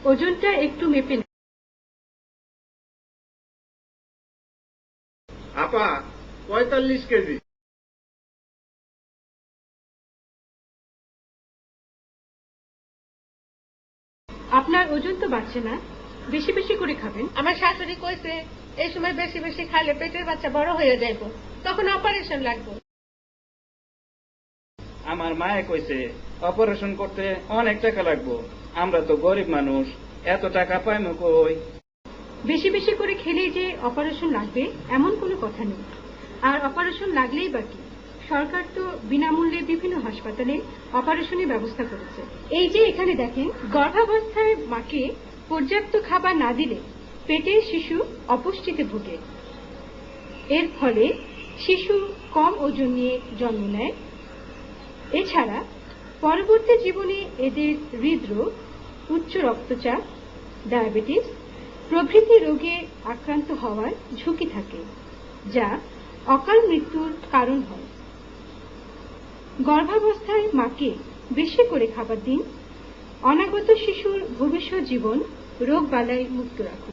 ওজনটা একটু মেপে নিন। আপা 45 কেজি। আপনার ওজন তো বাড়ছে না, বেশি বেশি করে খাবেন। আমার শাশুড়ি কইছে এই সময় বেশি বেশি খাইলে পেটের বাচ্চা বড় হয়ে যাইব, তখন অপারেশন লাগবে। আমার মায়ে কইছে অপারেশন করতে অনেক টাকা লাগবো, আমরা তো গরিব মানুষ, এত টাকা পাইমু কই? বেশি বেশি করে খেলেই যে অপারেশন লাগবে এমন কোনো কথা নেই। আর অপারেশন লাগলেই বাকি, সরকার তো বিনামূল্যে বিভিন্ন হাসপাতালে অপারেশনের ব্যবস্থা করেছে। এই যে এখানে দেখেন, গর্ভাবস্থায় মাকে পর্যাপ্ত খাবার না দিলে পেটের শিশু অপুষ্টিতে ভোগে। এর ফলে শিশু কম ওজন নিয়ে জন্ম নেয়। এছাড়া পরবর্তী জীবনে এদের হৃদরোগ, উচ্চ রক্তচাপ, ডায়াবেটিস প্রভৃতি রোগে আক্রান্ত হওয়ার ঝুঁকি থাকে, যা অকাল মৃত্যুর কারণ হয়। গর্ভাবস্থায় মাকে বেশি করে খাবার দিন। অনাগত শিশুর ভবিষ্যৎ জীবন রোগ বালাই মুক্ত রাখুন।